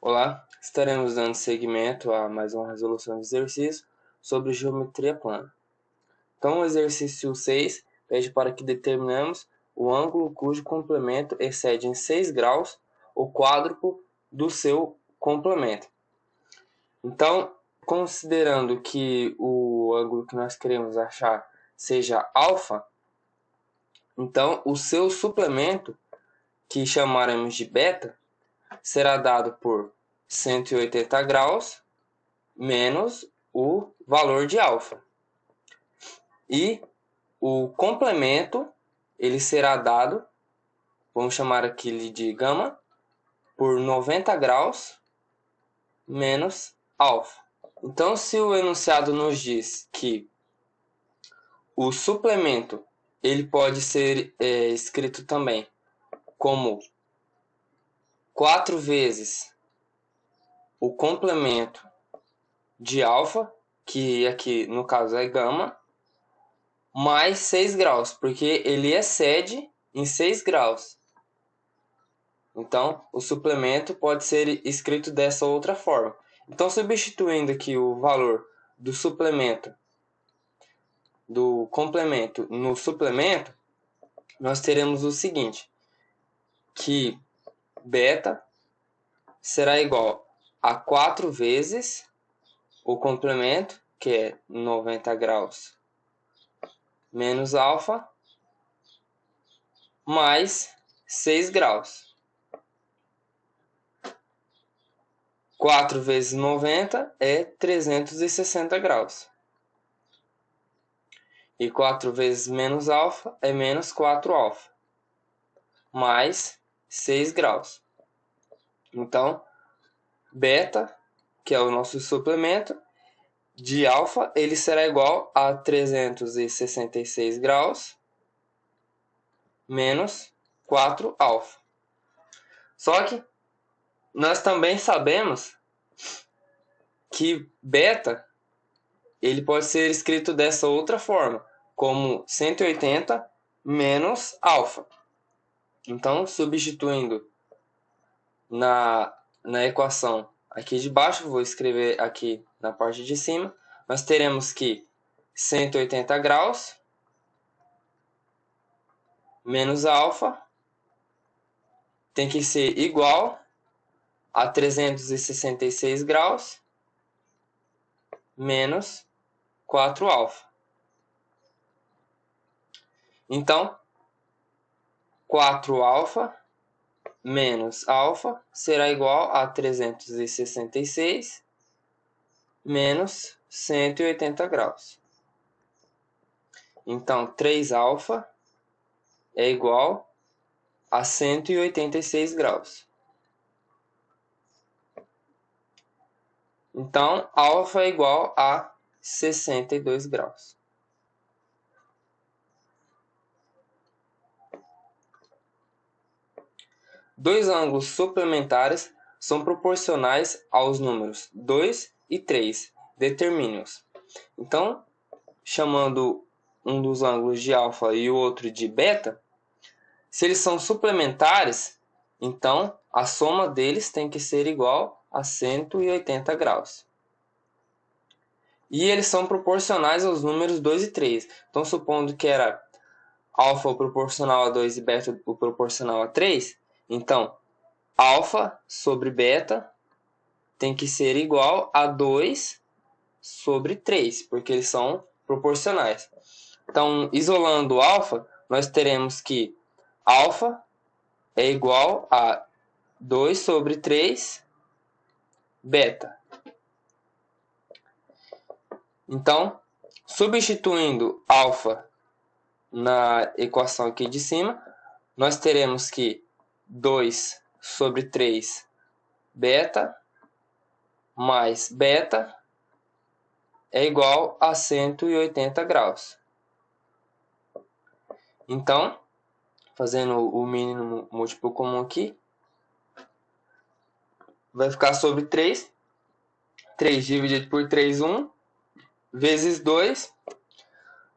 Olá, estaremos dando seguimento a mais uma resolução de exercício sobre geometria plana. Então, o exercício 6 pede para que determinemos o ângulo cujo complemento excede em 6 graus o quádruplo do seu complemento. Então, considerando que o ângulo que nós queremos achar seja alfa, então o seu suplemento, que chamaremos de beta, será dado por 180 graus menos o valor de alfa. E o complemento ele será dado, vamos chamar aqui de gama, por 90 graus menos alfa. Então, se o enunciado nos diz que o suplemento ele pode ser escrito também como 4 vezes o complemento de alfa, que aqui no caso é gama, mais 6 graus, porque ele excede em 6 graus. Então, o suplemento pode ser escrito dessa outra forma. Então, substituindo aqui o valor do suplemento, do complemento no suplemento, nós teremos o seguinte, que beta será igual a 4 vezes o complemento, que é 90 graus, menos alfa, mais 6 graus. 4 vezes 90 é 360 graus. E 4 vezes menos alfa é menos 4 alfa. Mais 6 graus. Então, beta, que é o nosso suplemento, de alfa, ele será igual a 366 graus menos 4 alfa. Só que nós também sabemos que beta ele pode ser escrito dessa outra forma, como 180 menos alfa. Então, substituindo na equação aqui de baixo, vou escrever aqui na parte de cima, nós teremos que 180 graus menos alfa tem que ser igual a 366 graus menos 4 alfa. Então, 4 alfa menos alfa será igual a 366 menos 180 graus. Então, 3 alfa é igual a 186 graus. Então, alfa é igual a 62 graus. Dois ângulos suplementares são proporcionais aos números 2 e 3. Determine-os. Então, chamando um dos ângulos de alfa e o outro de beta, se eles são suplementares, então a soma deles tem que ser igual a 180 graus. E eles são proporcionais aos números 2 e 3. Então, supondo que era alfa o proporcional a 2 e beta o proporcional a 3, então alfa sobre beta tem que ser igual a 2 sobre 3, porque eles são proporcionais. Então, isolando alfa, nós teremos que alfa é igual a 2 sobre 3 beta. Então, substituindo alfa na equação aqui de cima, nós teremos que 2 sobre 3 beta mais beta é igual a 180 graus. Então, fazendo o mínimo múltiplo comum aqui, vai ficar sobre 3. 3 dividido por 3, 1. Vezes 2.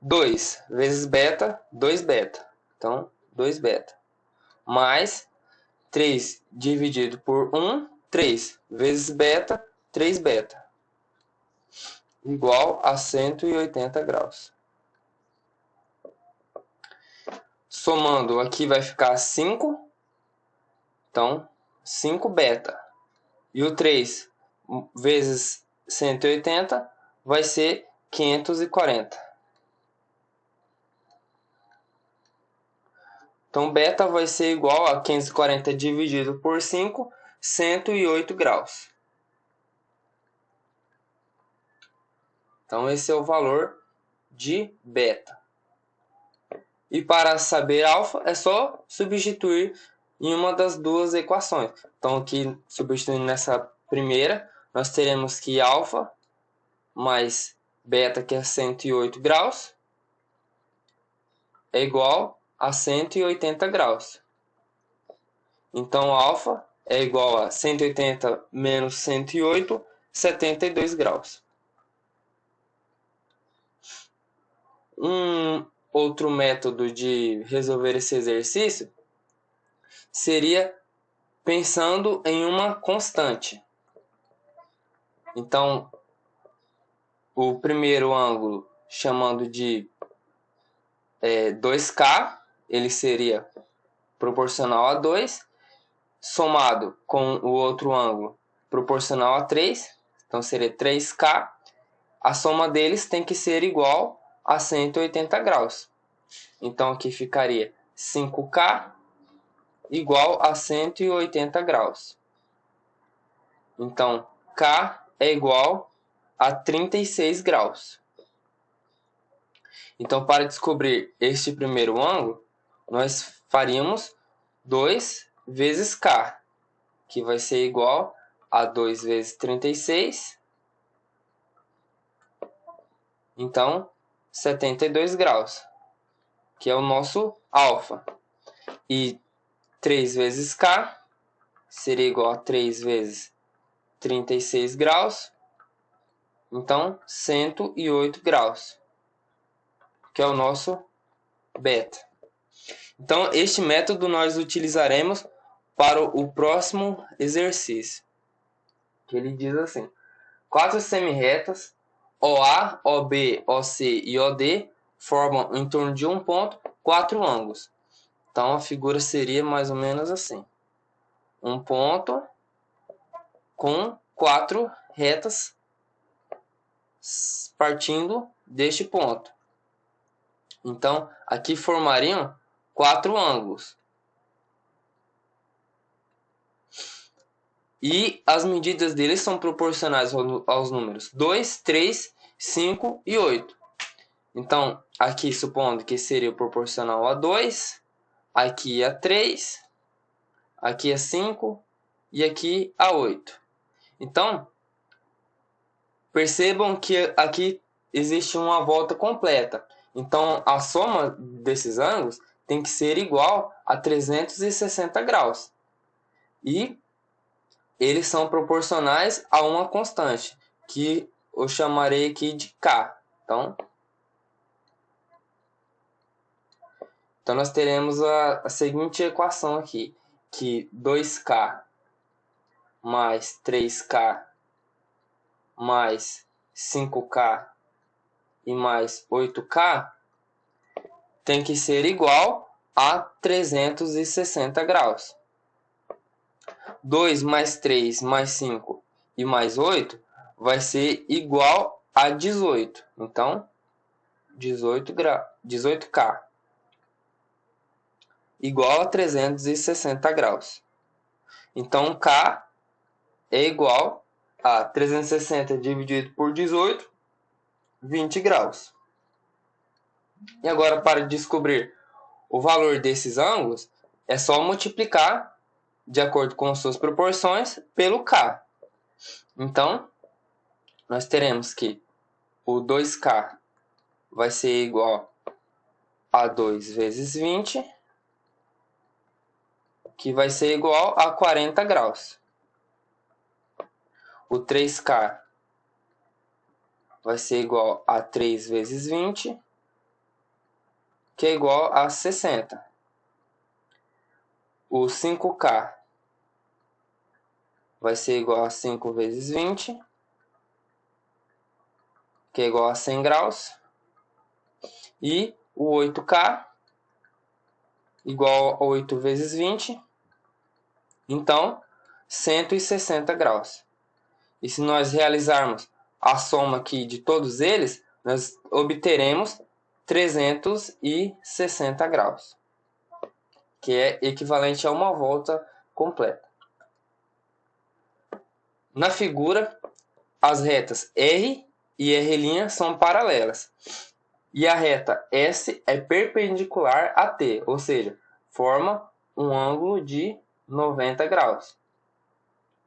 2 vezes beta, 2 beta. Então, 2 beta. Mais 3 dividido por 1 3 vezes beta, 3 beta, igual a 180 graus. Somando aqui vai ficar 5, então 5 beta. E o 3 vezes 180 vai ser 540. Então beta vai ser igual a 540 dividido por 5, 108 graus. Então esse é o valor de beta. E para saber alfa, é só substituir em uma das duas equações. Então, aqui, substituindo nessa primeira, nós teremos que alfa mais beta, que é 108 graus, é igual a 180 graus. Então, alfa é igual a 180 menos 108, 72 graus. Outro método de resolver esse exercício seria pensando em uma constante. Então, o primeiro ângulo, chamando de 2K, ele seria proporcional a 2, somado com o outro ângulo proporcional a 3, então seria 3K. A soma deles tem que ser igual a 180 graus. Então aqui ficaria 5K igual a 180 graus. Então K é igual a 36 graus. Então, para descobrir este primeiro ângulo, nós faríamos 2 vezes K, que vai ser igual a 2 vezes 36. Então, 72 graus, que é o nosso alfa. E 3 vezes K seria igual a 3 vezes 36 graus. Então, 108 graus, que é o nosso beta. Então, este método nós utilizaremos para o próximo exercício. Que ele diz assim: 4 semirretas, OA, OB, OC e OD, formam em torno de um ponto 4 ângulos. Então, a figura seria mais ou menos assim. Um ponto com 4 retas partindo deste ponto. Então, aqui formariam 4 ângulos. E as medidas deles são proporcionais aos números 2, 3, 5 e 8. Então, aqui supondo que seria proporcional a 2, aqui a 3, aqui a 5 e aqui a 8. Então, percebam que aqui existe uma volta completa. Então, a soma desses ângulos tem que ser igual a 360 graus. E eles são proporcionais a uma constante, que eu chamarei aqui de K. Então nós teremos a seguinte equação aqui, que 2K mais 3K mais 5K e mais 8K tem que ser igual a 360 graus. 2 mais 3 mais 5 e mais 8 vai ser igual a 18. Então, 18K igual a 360 graus. Então, K é igual a 360 dividido por 18, 20 graus. E agora, para descobrir o valor desses ângulos, é só multiplicar de acordo com suas proporções pelo K. Então, nós teremos que o 2K vai ser igual a 2 vezes 20, que vai ser igual a 40 graus. O 3K vai ser igual a 3 vezes 20, que é igual a 60. O 5K vai ser igual a 5 vezes 20, que é igual a 100 graus. E o 8K igual a 8 vezes 20, então 160 graus. E se nós realizarmos a soma aqui de todos eles, nós obteremos 360 graus, que é equivalente a uma volta completa. Na figura, as retas R e R' são paralelas. E a reta S é perpendicular a T, ou seja, forma um ângulo de 90 graus.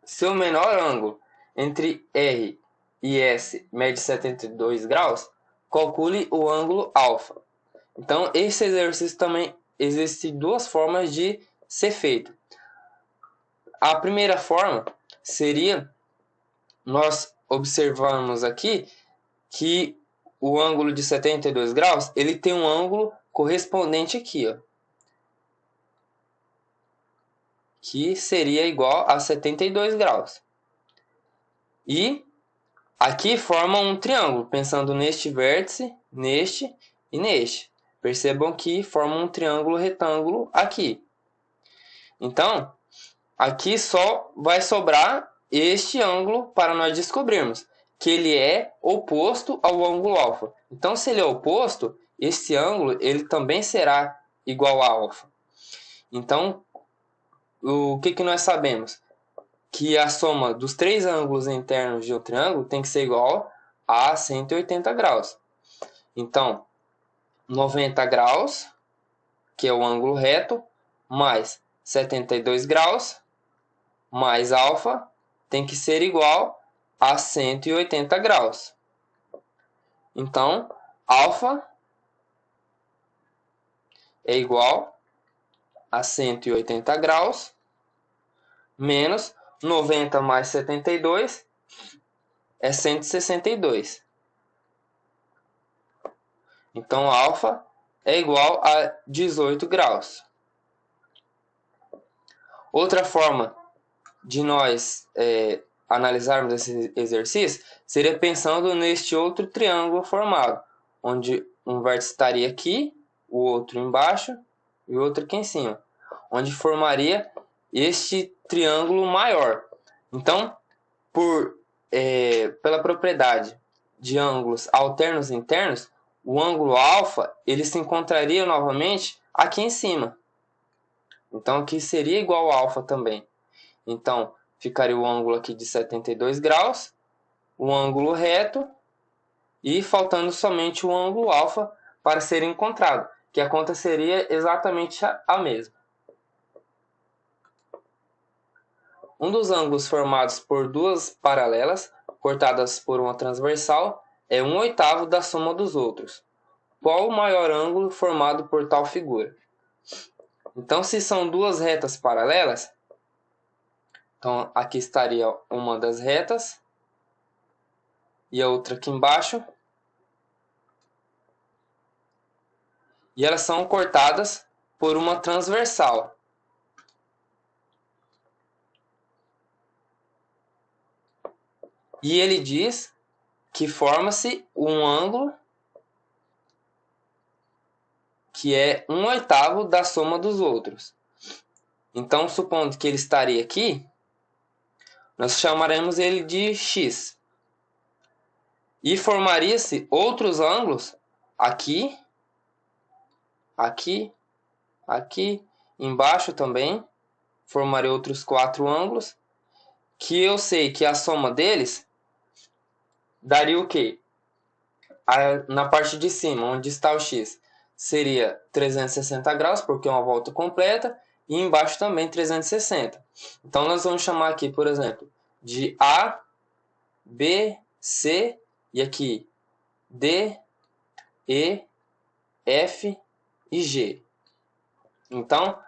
Se o menor ângulo entre R e S mede 72 graus, calcule o ângulo alfa. Então, esse exercício também existem duas formas de ser feito. A primeira forma seria, nós observamos aqui que o ângulo de 72 graus, ele tem um ângulo correspondente aqui, ó, que seria igual a 72 graus. E aqui forma um triângulo, pensando neste vértice, neste e neste. Percebam que forma um triângulo retângulo aqui. Então, aqui só vai sobrar este ângulo para nós descobrirmos que ele é oposto ao ângulo alfa. Então, se ele é oposto, este ângulo ele também será igual a alfa. Então, o que nós sabemos? Que a soma dos três ângulos internos de um triângulo tem que ser igual a 180 graus. Então, 90 graus, que é o ângulo reto, mais 72 graus, mais alfa, tem que ser igual a 180 graus. Então, alfa é igual a 180 graus, menos 90 mais 72 é 162. Então, alfa é igual a 18 graus. Outra forma de nós analisarmos esse exercício seria pensando neste outro triângulo formado, onde um vértice estaria aqui, o outro embaixo e o outro aqui em cima, onde formaria este triângulo maior. Então, pela propriedade de ângulos alternos e internos, o ângulo alfa ele se encontraria novamente aqui em cima. Então, aqui seria igual a alfa também. Então, ficaria o ângulo aqui de 72 graus, o ângulo reto e faltando somente o ângulo alfa para ser encontrado, que a conta seria exatamente a mesma. Um dos ângulos formados por duas paralelas, cortadas por uma transversal, é 1/8 da soma dos outros. Qual o maior ângulo formado por tal figura? Então, se são duas retas paralelas, então aqui estaria uma das retas e a outra aqui embaixo. E elas são cortadas por uma transversal. E ele diz que forma-se um ângulo que é 1/8 da soma dos outros. Então, supondo que ele estaria aqui, nós chamaremos ele de x. E formaria-se outros ângulos aqui, aqui, aqui, embaixo também. Formaria outros 4 ângulos, que eu sei que a soma deles daria o quê? Na parte de cima, onde está o x, seria 360 graus, porque é uma volta completa, e embaixo também 360. Então, nós vamos chamar aqui, por exemplo, de A, B, C, e aqui D, E, F e G. Então,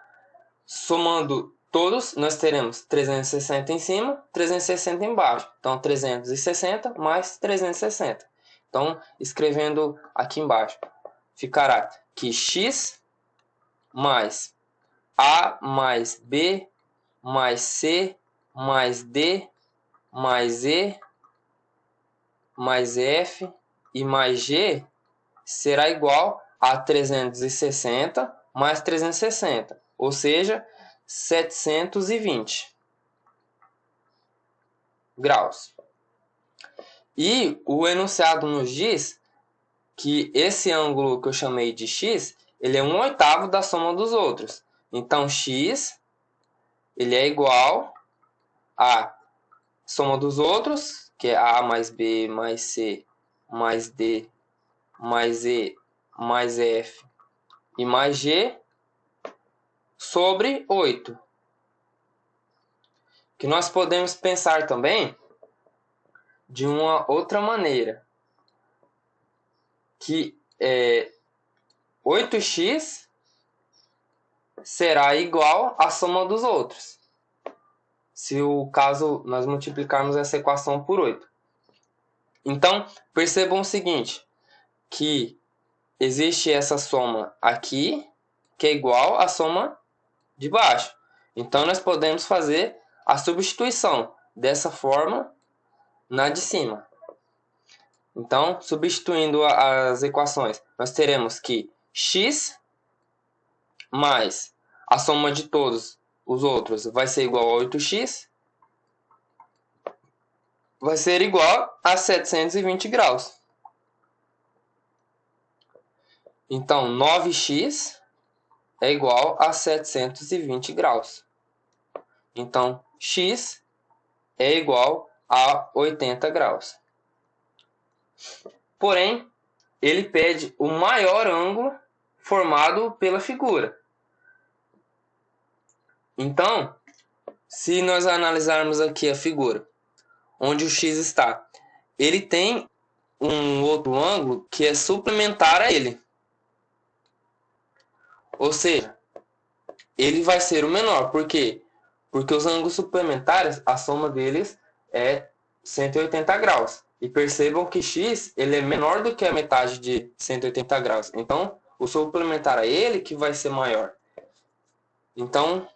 somando todos, nós teremos 360 em cima, 360 embaixo. Então, 360 mais 360. Então, escrevendo aqui embaixo, ficará que x mais A mais B mais C mais D, mais E, mais F e mais G será igual a 360 mais 360, ou seja, 720 graus. E o enunciado nos diz que esse ângulo que eu chamei de x, ele é 1/8 da soma dos outros. Então, x ele é igual a soma dos outros, que é A mais B mais C mais D mais E mais F e mais G, sobre 8. Que nós podemos pensar também de uma outra maneira, que 8x será igual à soma dos outros, se o caso nós multiplicarmos essa equação por 8. Então, percebam o seguinte, que existe essa soma aqui, que é igual à soma de baixo. Então, nós podemos fazer a substituição dessa forma na de cima. Então, substituindo as equações, nós teremos que x mais a soma de todos os outros vai ser igual a 8x, vai ser igual a 720 graus. Então, 9x é igual a 720 graus. Então, x é igual a 80 graus. Porém, ele pede o maior ângulo formado pela figura. Então, se nós analisarmos aqui a figura, onde o x está, ele tem um outro ângulo que é suplementar a ele. Ou seja, ele vai ser o menor. Por quê? Porque os ângulos suplementares, a soma deles é 180 graus. E percebam que x ele é menor do que a metade de 180 graus. Então, o suplementar a ele que vai ser maior. Então,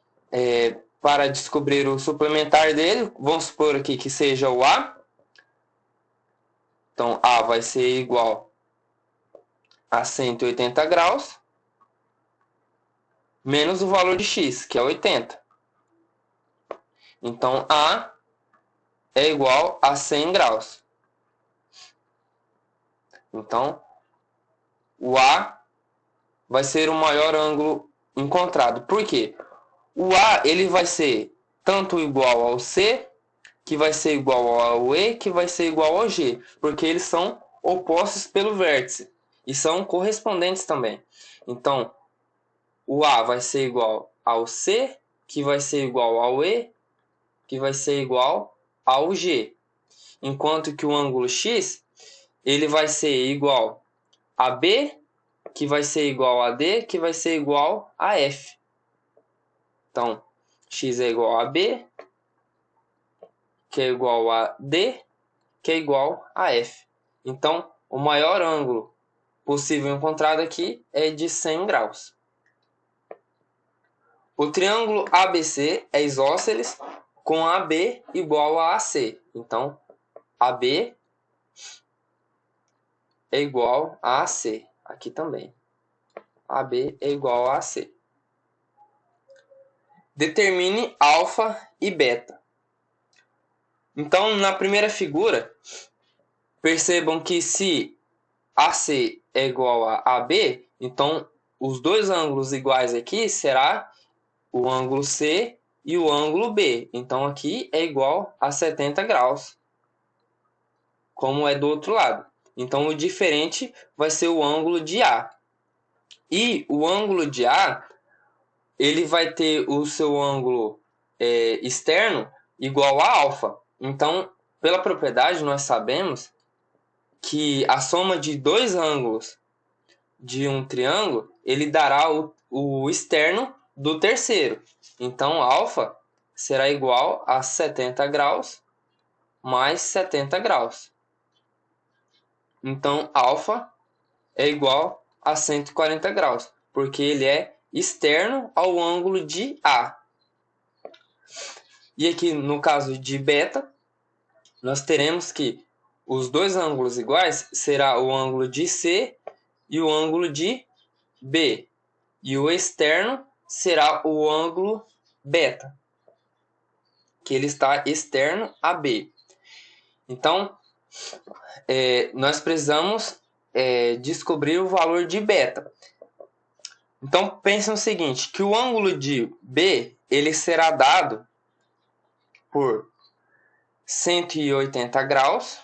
para descobrir o suplementar dele, vamos supor aqui que seja o A. Então, A vai ser igual a 180 graus, menos o valor de x, que é 80. Então, A é igual a 100 graus. Então, o A vai ser o maior ângulo encontrado. Por quê? O A ele vai ser tanto igual ao C, que vai ser igual ao E, que vai ser igual ao G, porque eles são opostos pelo vértice e são correspondentes também. Então, o A vai ser igual ao C, que vai ser igual ao E, que vai ser igual ao G. Enquanto que o ângulo X ele vai ser igual a B, que vai ser igual a D, que vai ser igual a F. Então, x é igual a B, que é igual a D, que é igual a F. Então, o maior ângulo possível encontrado aqui é de 100 graus. O triângulo ABC é isósceles com AB igual a AC. Então, AB é igual a AC. Aqui também. AB é igual a AC. Determine alfa e beta. Então, na primeira figura, percebam que se AC é igual a AB, então os dois ângulos iguais aqui será o ângulo C e o ângulo B. Então, aqui é igual a 70 graus, como é do outro lado. Então, o diferente vai ser o ângulo de A. E o ângulo de A, ele vai ter o seu ângulo externo igual a alfa. Então, pela propriedade, nós sabemos que a soma de dois ângulos de um triângulo, ele dará o externo do terceiro. Então, alfa será igual a 70 graus mais 70 graus. Então, alfa é igual a 140 graus, porque ele é externo ao ângulo de A. E aqui no caso de beta, nós teremos que os dois ângulos iguais será o ângulo de C e o ângulo de B. E o externo será o ângulo beta, que ele está externo a B. Então, nós precisamos descobrir o valor de beta. Então, pense no seguinte, que o ângulo de B ele será dado por 180 graus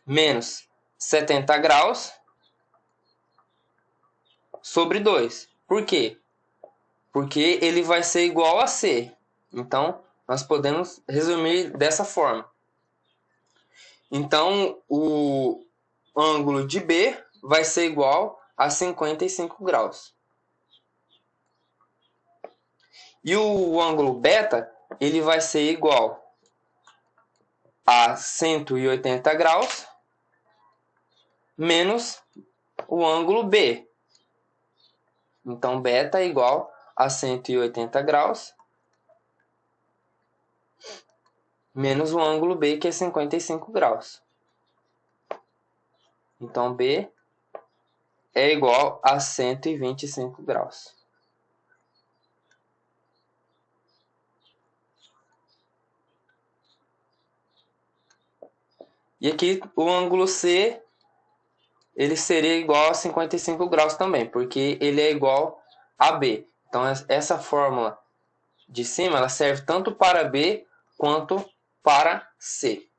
menos 70 graus sobre 2. Por quê? Porque ele vai ser igual a C. Então, nós podemos resumir dessa forma. Então, o ângulo de B vai ser igual a 55 graus. E o ângulo beta, ele vai ser igual a 180 graus menos o ângulo B. Então, beta é igual a 180 graus menos o ângulo B, que é 55 graus. Então, B é igual a 125 graus. E aqui o ângulo C ele seria igual a 55 graus também, porque ele é igual a B. Então, essa fórmula de cima ela serve tanto para B quanto para C.